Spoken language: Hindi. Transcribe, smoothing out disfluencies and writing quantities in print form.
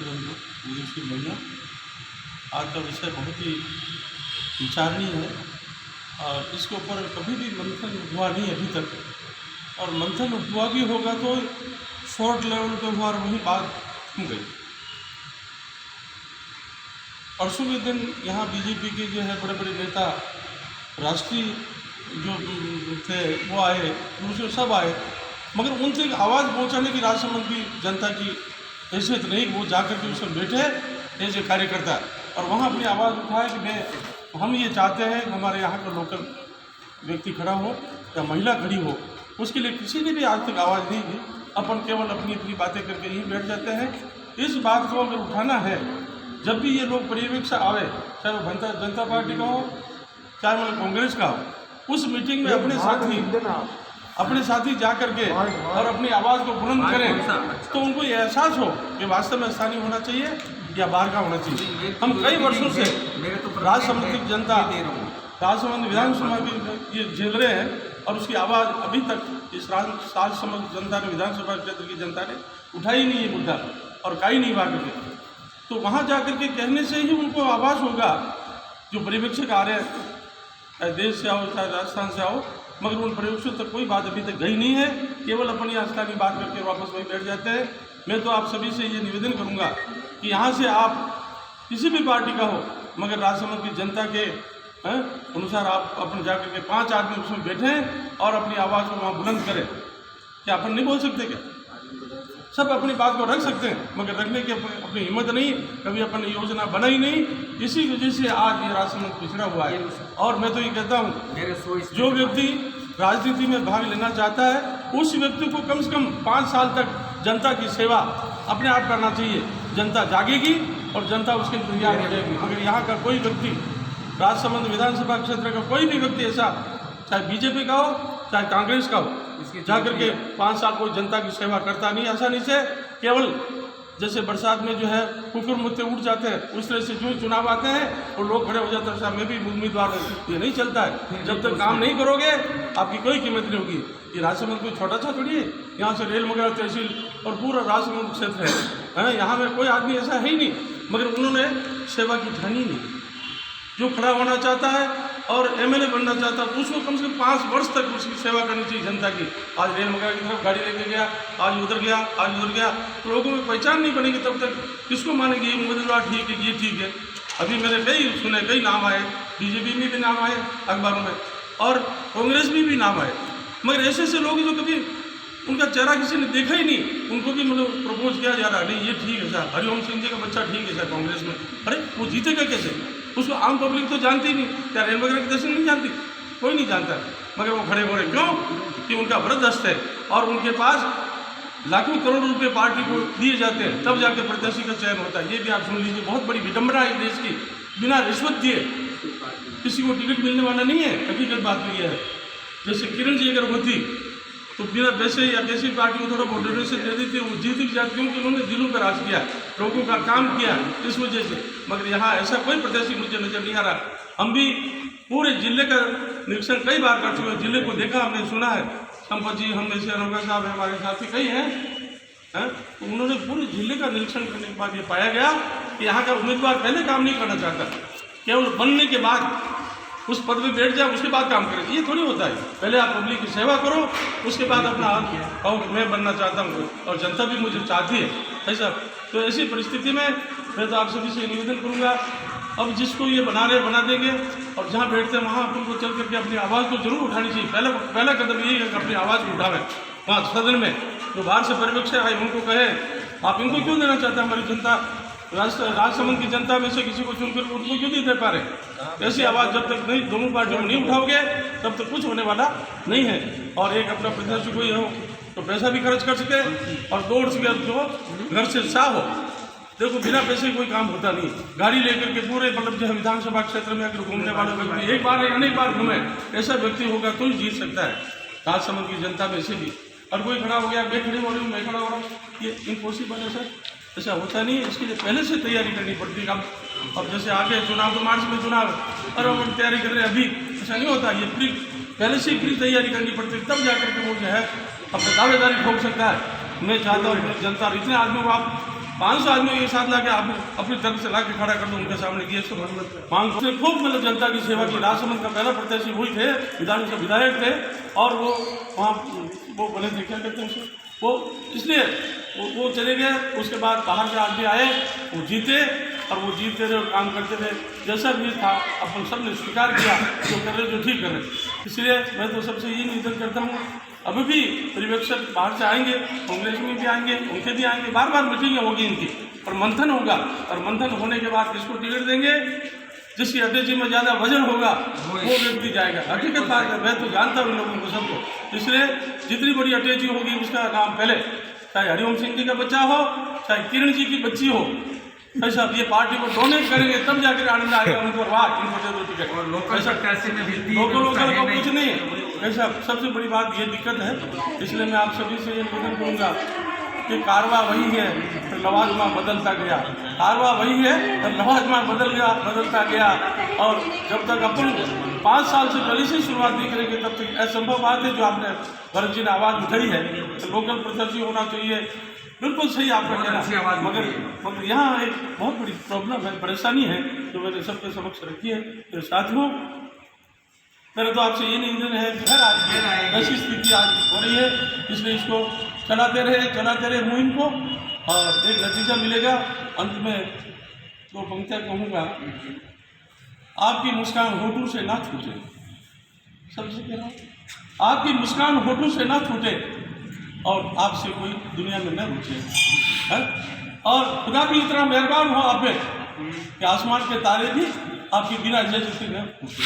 साथी बंधु विदेशी महिला, आज का विषय बहुत ही विचारणीय है और इसके ऊपर कभी भी मंथन हुआ नहीं अभी तक, और मंथन हुआ भी होगा तो शॉर्ट लेवल पे हुआ और वही बात थम गई। परसों के दिन यहाँ बीजेपी के जो है बड़े बड़े नेता, राष्ट्रीय जो थे वो आए, दूसरे सब आए, मगर उनसे एक आवाज़ पहुँचाने की राजसमंद की जनता की हैसियत नहीं। वो जाकर के उसमें बैठे एज ए कार्यकर्ता और वहाँ अपनी आवाज़ उठाए कि हम ये चाहते हैं कि हमारे यहाँ का लोकल व्यक्ति खड़ा हो या महिला खड़ी हो, उसके लिए किसी ने भी आज तक आवाज़ नहीं दी। अपन केवल अपनी अपनी बातें करके यहीं बैठ जाते हैं। इस बात को अगर उठाना है, जब भी ये लोग पर्यवेक्षक आवे, चाहे वो जनता पार्टी का हो चाहे मतलब कांग्रेस का हो, उस मीटिंग में अपने साथी जा करके और अपनी आवाज़ को बुलंद करें तो उनको ये एहसास हो कि वास्तव में स्थानीय होना चाहिए या बाहर का होना चाहिए। हम कई वर्षों से राजसमंद की जनता, राजसमंद विधानसभा की ये झेल रहे हैं और उसकी आवाज़ अभी तक इस राजसमंद जनता ने, विधानसभा क्षेत्र की जनता ने उठाई नहीं ये मुद्दा और कहीं नहीं बात करके। तो वहाँ जा कर के कहने से ही उनको आवाज़ होगा। जो पर्यवेक्षक आ रहे हैं, चाहे देश से आओ चाहे राजस्थान से आओ, मगर उन पर्यवेक्षकों तक कोई बात अभी तक गई नहीं है, केवल अपनी आस्था की बात करके वापस वहीं बैठ जाते हैं। मैं तो आप सभी से ये निवेदन करूंगा कि यहाँ से आप किसी भी पार्टी का हो, मगर राजसमंद की जनता के अनुसार आप अपने जाकर के 5 आदमी उसमें बैठें और अपनी आवाज़ को वहाँ बुलंद करें। क्या अपन नहीं बोल सकते? क्या सब अपनी बात को रख सकते हैं, मगर रखने की अपनी हिम्मत नहीं, कभी अपन योजना बनाई नहीं। इसी वजह से आज ये राजसमंद पिछड़ा हुआ है। और मैं तो ये कहता हूँ, जो व्यक्ति राजनीति में भाग लेना चाहता है उस व्यक्ति को कम से कम 5 साल तक जनता की सेवा अपने आप करना चाहिए। जनता जागेगी और जनता उसके तैयार हो जाएगी। मगर यहाँ का कोई व्यक्ति, राजसमंद विधानसभा क्षेत्र का कोई भी व्यक्ति ऐसा, चाहे बीजेपी का हो चाहे कांग्रेस का हो, जाकर के 5 साल कोई जनता की सेवा करता नहीं। आसानी से केवल जैसे बरसात में जो है कुकुर मुत्ते उठ जाते हैं, उस तरह से जो चुनाव आते हैं और लोग खड़े हो जाते हैं, साहब मैं भी उम्मीदवार हूँ। ये नहीं चलता है। जब तक काम नहीं करोगे आपकी कोई कीमत नहीं होगी। ये राजसमंद कोई छोटा सा थोड़ी है, यहाँ से रेल मगरा तहसील और पूरा राजसमंद क्षेत्र है। यहाँ में कोई आदमी ऐसा है ही नहीं, मगर उन्होंने सेवा की ठानी नहीं। जो खड़ा होना चाहता है और एमएलए बनना चाहता है तो उसको कम से कम 5 वर्ष तक उसकी सेवा करनी चाहिए जनता की। आज रेल मगरा की तरफ गाड़ी लेके गया, आज उधर गया, आज उधर गया, तो लोगों में पहचान नहीं बनेगी तब तक किसको मानेंगे ये उम्मीदवार ठीक है, ये ठीक है। अभी मैंने कई नाम आए, बीजेपी में भी नाम आए अखबारों में और कांग्रेस में भी नाम आए, मगर ऐसे ऐसे लोग जो कभी उनका चेहरा किसी ने देखा ही नहीं, उनको भी मतलब प्रपोज किया जा रहा है, नहीं ये ठीक है सर, हरिवंश सिंह जी का बच्चा ठीक है सर कांग्रेस में। अरे वो जीतेगा कैसे? उसको आम पब्लिक तो जानती नहीं। क्या रेल वगैरह की तहसील नहीं जानती? कोई नहीं जानता, मगर वो खड़े हो रहे क्यों? कि उनका वृद्धस्त है और उनके पास लाखों करोड़ रुपए पार्टी को दिए जाते हैं, तब जाके प्रत्याशी का चयन होता है। ये भी आप सुन लीजिए, बहुत बड़ी विडम्बना है देश की। बिना रिश्वत दिए किसी को टिकट मिलने वाला नहीं है। हकीकत बात तो ये है। जैसे किरण जी अगर होती तो बिना पैसे या किसी पार्टी को थोड़ा बहुत डोनेशन दे देती, वो जीत की जाती, क्योंकि उन्होंने दिलों पर राज किया, लोगों का काम किया, इस वजह से। मगर यहाँ ऐसा कोई प्रत्याशी मुझे नजर नहीं आ रहा। हम भी पूरे जिले का निरीक्षण कई बार कर चुके हैं, जिले को देखा, हमने सुना है। संपत जी, हम जैसे अनोखा साहब हमारे साथी कई हैं, तो उन्होंने पूरे जिले का निरीक्षण करने के बाद ये पाया गया कि यहाँ का उम्मीदवार पहले काम नहीं करना चाहता, केवल बनने के बाद उस पद पे बैठ जाए उसके बाद काम करें। ये थोड़ी होता है। पहले आप पब्लिक की सेवा करो, उसके बाद अपना कहो कि मैं बनना चाहता हूँ और जनता भी मुझे चाहती है, ऐसा। तो ऐसी परिस्थिति में मैं तो आप सभी से निवेदन करूँगा, अब जिसको ये बना देंगे और जहाँ बैठते हैं वहाँ अपन को चल करके अपनी आवाज़ को जरूर उठानी चाहिए। पहला कदम यही है कि अपनी आवाज़ को उठावें वहाँ सदन में। जो बाहर से पर्यवेक्षक आए उनको कहे आप इनको क्यों देना चाहते हैं? हमारी जनता, राजसमंद की जनता में से किसी को चुनकर उनको क्यों नहीं दे पा रहे? ऐसी आवाज़ जब तक नहीं दोनों पार्टियों में नहीं उठाओगे तब तक कुछ होने वाला नहीं है। और एक अपना प्रत्याशी कोई हो तो पैसा भी खर्च कर सके और दौड़ सके, जो घर से उत्साह हो। देखो बिना पैसे कोई काम होता नहीं। गाड़ी लेकर के पूरे मतलब जो विधानसभा क्षेत्र में अगर घूमने वाले व्यक्ति एक बार या अनेक बार घूमे, ऐसा व्यक्ति होगा तो ही जीत सकता है राजसमंद की जनता में से भी। और कोई खड़ा हो गया, मैं खड़ी हो रही हूँ, मैं खड़ा हो रहा हूँ, ये इम्पॉसिबल है सर। ऐसा होता नहीं है। इसके लिए पहले से तैयारी करनी पड़ती है। अब जैसे आगे चुनाव, तो मार्च में चुनाव, और हम तैयारी कर रहे हैं अभी, ऐसा नहीं होता। ये पहले से ही तैयारी करनी पड़ती है, तब जाकर के वो जो है अपनी दावेदारी ठोक सकता है। मैं चाहता हूँ जनता, इतने आदमी को आप 500 आदमियों के साथ लाके आप अपनी तरफ से लाके खड़ा कर दो उनके सामने किए तो मांग से खूब मतलब जनता की सेवा की। राजसमंद का पहला प्रत्याशी वही थे, विधानसभा विधायक थे और वो वहाँ वो बने थे, क्या कहते हैं उसे, वो इसलिए वो चले गए। उसके बाद बाहर से आदमी आए, वो जीते और वो जीतते रहे और काम करते थे जैसा भी था। अपन सब ने स्वीकार किया जो कर रहे जो ठीक कर रहे। इसलिए मैं तो सबसे ये निवेदन करता हूँ, अभी भी पर्यवेक्षक बाहर से आएंगे, कांग्रेस में भी आएंगे, उनके भी आएंगे, बार बार मीटिंगें होगी इनकी और मंथन होगा और मंथन होने के बाद किसको टिकट देंगे, जिसकी अटैची में ज़्यादा वजन होगा वो व्यक्ति जाएगा। हकीकत बात है, मैं तो जानता हूँ इन लोगों को सबको। इसलिए जितनी बड़ी अटैची होगी उसका नाम पहले, चाहे हरिओम सिंह जी का बच्चा हो चाहे किरण जी की बच्ची हो, ऐसा ये पार्टी को डोनेट करेंगे तब जाकर आनंद आएगा उनको, वाह इनको दे दो टिकट। और लोकल लोकल का कुछ नहीं ऐसा। सबसे बड़ी बात ये दिक्कत है, इसलिए मैं आप सभी से ये निवेदन करूँगा कि कारवा वही है फिर लवाजमा बदलता गया, कारवा वही है फिर लवाजमा बदलता गया। और जब तक अपन 5 साल से पहले से शुरुआत नहीं करेंगे तब तक असंभव बात है जो आपने भरत जी ने आवाज़ उठाई है तो लोकल प्रत्याशी होना चाहिए। बिल्कुल सही आपका कहना, मगर यहाँ एक बहुत बड़ी प्रॉब्लम है, परेशानी है जो मैंने सबके समक्ष रखी है। तो साथियों, मेरा तो आपसे ये निवेदन है कि हर ऐसी स्थिति आज हो रही है, इसलिए इसको चलाते रहे मुहिम को और एक नतीजा मिलेगा। अंत में 2 पंक्तियाँ कहूँगा, आपकी मुस्कान होठों से ना छूटे, सबसे कहना आपकी मुस्कान होठों से ना छूटे और आपसे कोई दुनिया में न रुचे। और खुदा भी इतना मेहरबान हो आप पे कि आसमान के तारे भी आपकी बिना इजाजत के न पूछे।